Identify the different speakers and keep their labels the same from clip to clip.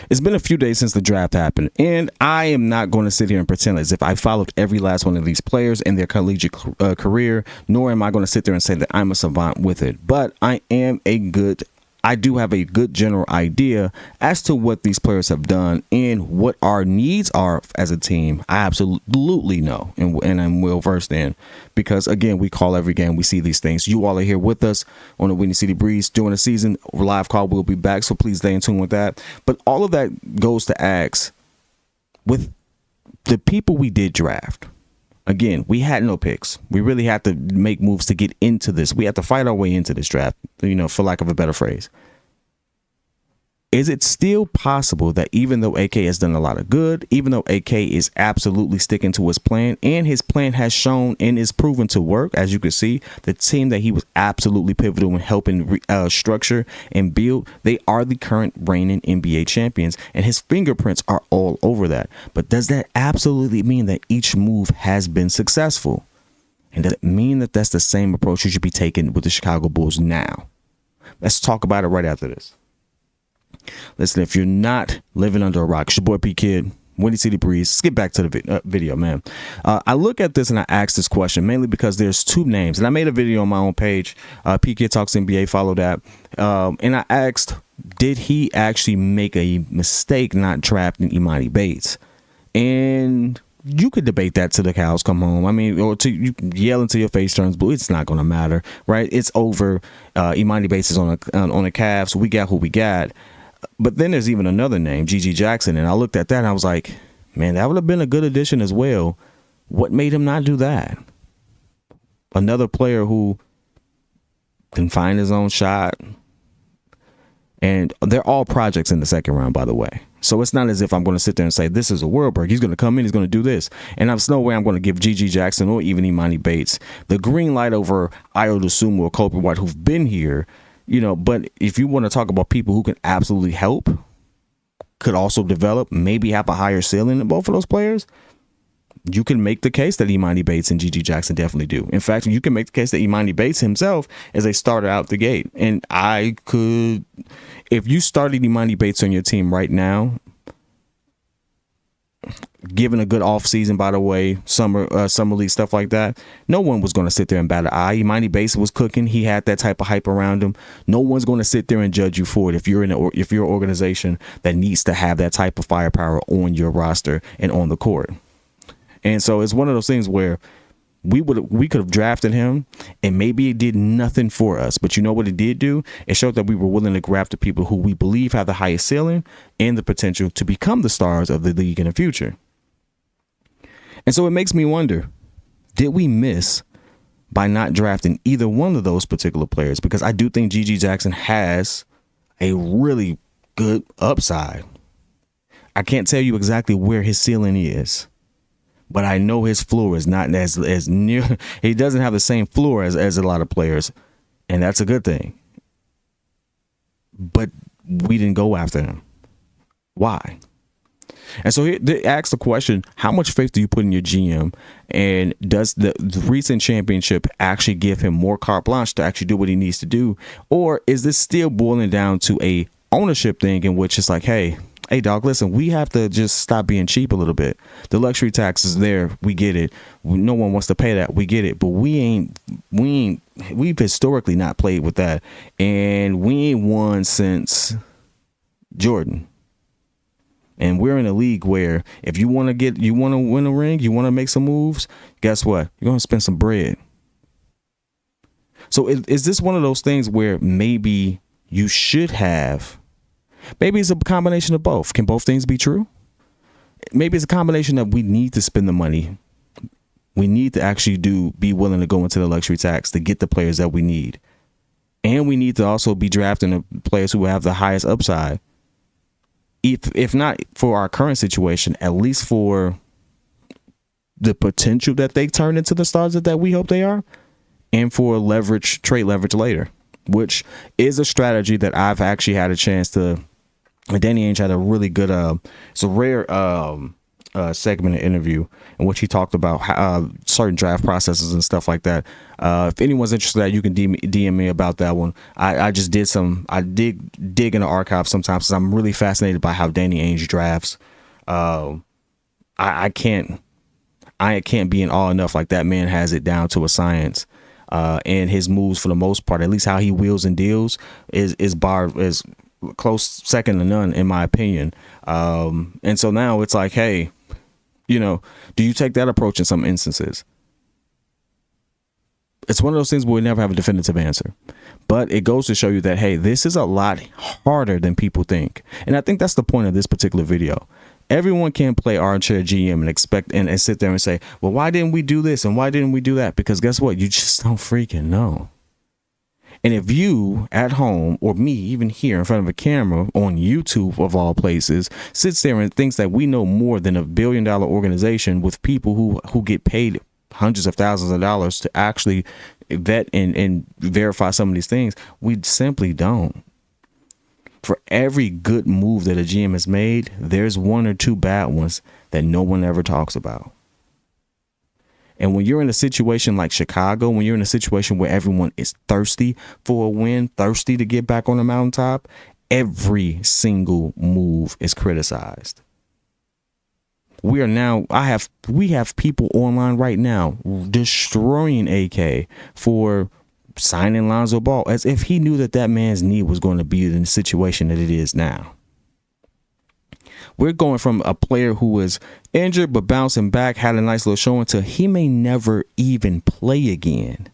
Speaker 1: It's been a few days since the draft happened, and I am not going to sit here and pretend as if I followed every last one of these players in their collegiate career, nor am I going to sit there and say that I'm a savant with it. But I do have a good general idea as to what these players have done and what our needs are as a team. I absolutely know, and I'm well versed in, because again, we call every game, we see these things. You all are here with us on the Windy City Breeze during the season. Live call will be back, so please stay in tune with that. But all of that goes to ask, with the people we did draft. Again, we had no picks. We really had to make moves to get into this. We had to fight our way into this draft, for lack of a better phrase. Is it still possible that even though AK has done a lot of good, even though AK is absolutely sticking to his plan, and his plan has shown and is proven to work, as you can see, the team that he was absolutely pivotal in helping structure and build, they are the current reigning NBA champions, and his fingerprints are all over that. But does that absolutely mean that each move has been successful? And does it mean that that's the same approach you should be taking with the Chicago Bulls now? Let's talk about it right after this. Listen, if you're not living under a rock, it's your boy P Kid, Windy City Breeze. Let's get back to the video, man. I look at this and I ask this question mainly because there's two names, and I made a video on my own page, P Kid Talks NBA, follow that. And I asked, did he actually make a mistake not drafting Imani Bates? And you could debate that till the cows come home. I mean, or you yell until your face turns blue. It's not going to matter, right? It's over. Imani Bates is on the Cavs. So we got who we got. But then there's even another name, G.G. Jackson, and I looked at that and I was like, man, that would have been a good addition as well. What made him not do that? Another player who can find his own shot. And they're all projects in the second round, by the way. So it's not as if I'm going to sit there and say, this is a world break. He's going to come in, he's going to do this. And there's no way I'm going to give G.G. Jackson or even Imani Bates the green light over Ayo Dosunmu or Kobe White, who've been here. But if you want to talk about people who can absolutely help, could also develop, maybe have a higher ceiling than both of those players, you can make the case that Imani Bates and G.G. Jackson definitely do. In fact, you can make the case that Imani Bates himself is a starter out the gate. And if you started Imani Bates on your team right now, given a good offseason, by the way, summer league, stuff like that, no one was going to sit there and bat an eye. Imani Bates was cooking. He had that type of hype around him. No one's going to sit there and judge you for it if you're an organization that needs to have that type of firepower on your roster and on the court. And so it's one of those things where we could have drafted him and maybe it did nothing for us. But you know what it did do? It showed that we were willing to grab the people who we believe have the highest ceiling and the potential to become the stars of the league in the future. And so it makes me wonder, did we miss by not drafting either one of those particular players? Because I do think G.G. Jackson has a really good upside. I can't tell you exactly where his ceiling is, but I know his floor is not as near. He doesn't have the same floor as a lot of players, and that's a good thing. But we didn't go after him. Why? And so they ask the question, how much faith do you put in your GM? And does the recent championship actually give him more carte blanche to actually do what he needs to do? Or is this still boiling down to a ownership thing in which it's like, hey, dog, listen, we have to just stop being cheap a little bit. The luxury tax is there. We get it. No one wants to pay that. We get it. But we've historically not played with that. And we ain't won since Jordan. And we're in a league where if you want to win a ring, you want to make some moves, guess what? You're going to spend some bread. So is this one of those things where maybe you should have, maybe it's a combination of both. Can both things be true? Maybe it's a combination that we need to spend the money. We need to actually be willing to go into the luxury tax to get the players that we need. And we need to also be drafting the players who have the highest upside. If not for our current situation, at least for the potential that they turn into the stars that we hope they are, and for trade leverage later, which is a strategy that I've actually had a chance to. Danny Ainge had a really good, it's a rare segment of interview in which he talked about how, certain draft processes and stuff like that. If anyone's interested in that, you can DM me about that one. I just did dig in the archive sometimes because I'm really fascinated by how Danny Ainge drafts. I can't be in awe enough. Like, that man has it down to a science. And his moves, for the most part, at least how he wheels and deals, is close second to none in my opinion. And so now it's like, hey, do you take that approach in some instances? It's one of those things where we never have a definitive answer, but it goes to show you that, hey, this is a lot harder than people think. And I think that's the point of this particular video. Everyone can play armchair GM and expect and sit there and say, well, why didn't we do this and why didn't we do that? Because guess what? You just don't freaking know. And if you at home, or me even here in front of a camera on YouTube of all places, sits there and thinks that we know more than $1 billion organization with people who get paid hundreds of thousands of dollars to actually vet and verify some of these things, we simply don't. For every good move that a GM has made, there's one or two bad ones that no one ever talks about. And when you're in a situation like Chicago, when you're in a situation where everyone is thirsty for a win, thirsty to get back on the mountaintop, every single move is criticized. We have people online right now destroying AK for signing Lonzo Ball as if he knew that man's knee was going to be in the situation that it is now. We're going from a player who was injured but bouncing back, had a nice little showing, to he may never even play again.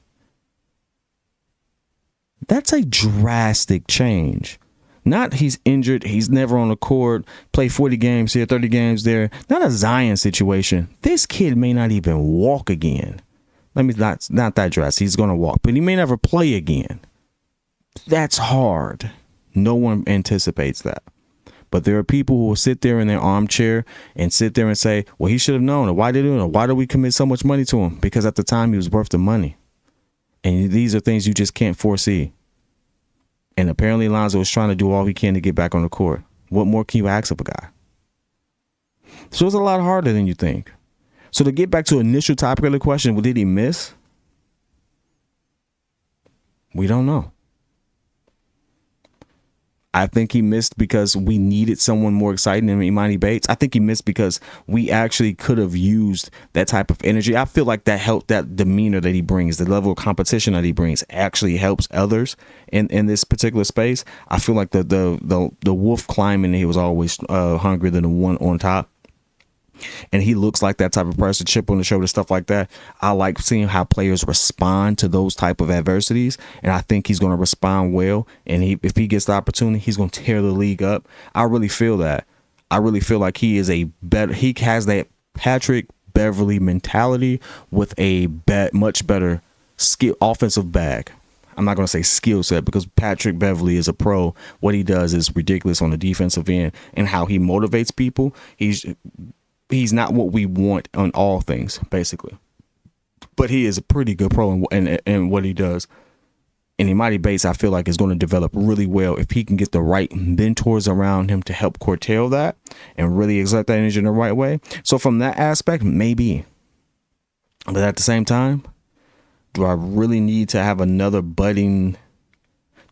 Speaker 1: That's a drastic change. Not he's injured, he's never on the court, play 40 games here, 30 games there. Not a Zion situation. This kid may not even walk again. Not that drastic. He's going to walk, but he may never play again. That's hard. No one anticipates that. But there are people who will sit there in their armchair and sit there and say, well, he should have known. Or why did he know? Why did we commit so much money to him? Because at the time he was worth the money. And these are things you just can't foresee. And apparently Lonzo is trying to do all he can to get back on the court. What more can you ask of a guy? So it's a lot harder than you think. So to get back to the initial topic of the question, what did he miss? We don't know. I think he missed because we needed someone more exciting than Imani Bates. I think he missed because we actually could have used that type of energy. I feel like that helped, that demeanor that he brings, the level of competition that he brings actually helps others in this particular space. I feel like the wolf climbing, he was always hungrier than the one on top. And he looks like that type of person, chip on the shoulder, stuff like that. I like seeing how players respond to those type of adversities, and I think he's going to respond well. And if he gets the opportunity, he's going to tear the league up. I really feel that. I really feel like he has that Patrick Beverley mentality with a much better skill offensive bag. I'm not going to say skill set, because Patrick Beverley is a pro. What he does is ridiculous on the defensive end, and how he motivates people. He's not what we want on all things, basically. But he is a pretty good pro in what he does. And Imani Bates, I feel like, is going to develop really well if he can get the right mentors around him to help curtail that and really exert that energy in the right way. So from that aspect, maybe. But at the same time, do I really need to have another budding...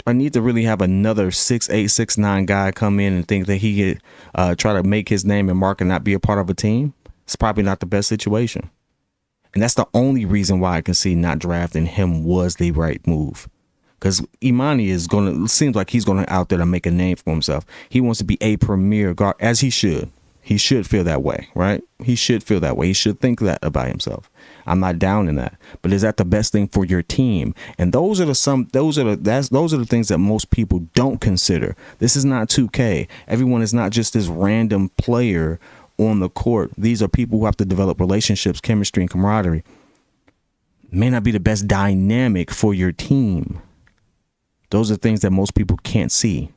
Speaker 1: I need to really have another 6'8", 6'9" guy come in and think that he could try to make his name and mark and not be a part of a team? It's probably not the best situation. And that's the only reason why I can see not drafting him was the right move. Because Imani seems like he's going to out there to make a name for himself. He wants to be a premier guard, as he should. He should feel that way, right? He should feel that way. He should think that about himself. I'm not down in that, but is that the best thing for your team? And those are the things that most people don't consider. This is not 2K. Everyone is not just this random player on the court. These are people who have to develop relationships, chemistry, and camaraderie. May not be the best dynamic for your team. Those are things that most people can't see,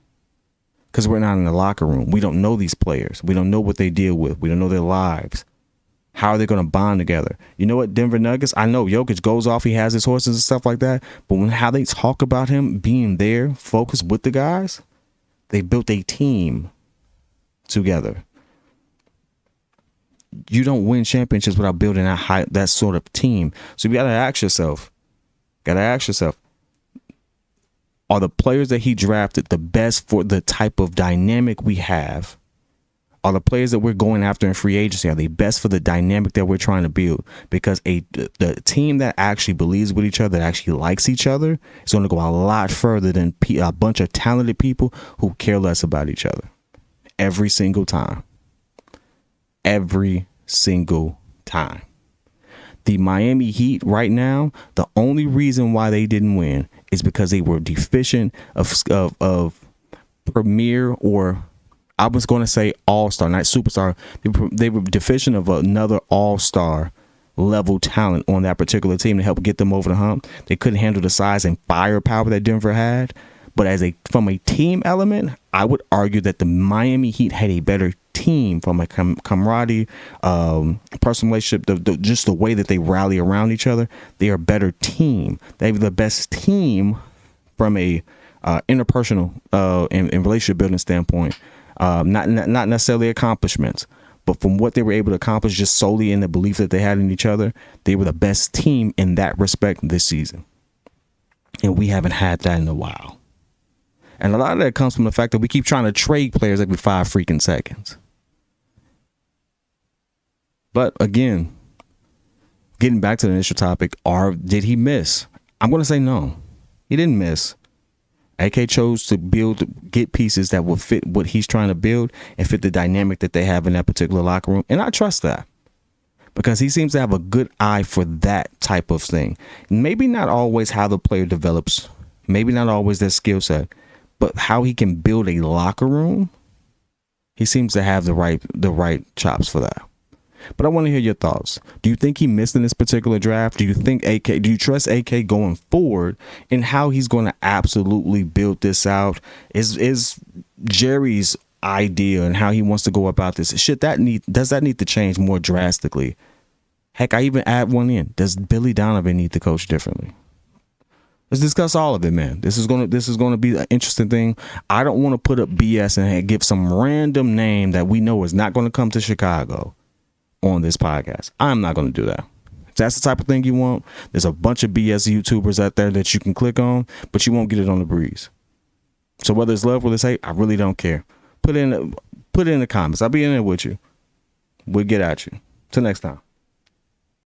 Speaker 1: because we're not in the locker room. We don't know these players. We don't know what they deal with. We don't know their lives. How are they going to bond together? You know what, Denver Nuggets? I know Jokic goes off. He has his horses and stuff like that. But how they talk about him being there, focused with the guys, they built a team together. you don't win championships without building that sort of team. So you gotta ask yourself, are the players that he drafted the best for the type of dynamic we have? Are the players that we're going after in free agency, are they best for the dynamic that we're trying to build? Because the team that actually believes with each other, that actually likes each other, is going to go a lot further than a bunch of talented people who care less about each other. Every single time. Every single time. The Miami Heat right now, the only reason why they didn't win is because they were deficient of premier, or I was going to say all-star, not superstar. They were deficient of another all-star level talent on that particular team to help get them over the hump. They couldn't handle the size and firepower that Denver had. But from a team element, I would argue that the Miami Heat had a better team from a camaraderie, personal relationship, just the way that they rally around each other. They are a better team. They have the best team from a interpersonal and relationship building standpoint. Not necessarily accomplishments, but from what they were able to accomplish just solely in the belief that they had in each other, they were the best team in that respect this season. And we haven't had that in a while. And a lot of that comes from the fact that we keep trying to trade players every 5 freaking seconds. But again, getting back to the initial topic, did he miss? I'm going to say no. He didn't miss. AK chose to get pieces that will fit what he's trying to build and fit the dynamic that they have in that particular locker room. And I trust that because he seems to have a good eye for that type of thing. Maybe not always how the player develops, maybe not always their skill set, but how he can build a locker room. He seems to have the right chops for that. But I want to hear your thoughts. Do you think he missed in this particular draft? Do you trust AK going forward in how he's going to absolutely build this out? Is Jerry's idea and how he wants to go about this, does that need to change more drastically? Heck, I even add one in. Does Billy Donovan need to coach differently? Let's discuss all of it, man. This is gonna be an interesting thing. I don't want to put up BS and give some random name that we know is not going to come to Chicago on this podcast. I'm not going to do that. If that's the type of thing you want, there's a bunch of BS YouTubers out there that you can click on, but you won't get it on the breeze. So whether it's love or it's hate, I really don't care. Put it in the comments. I'll be in there with you. We'll get at you. Till next time.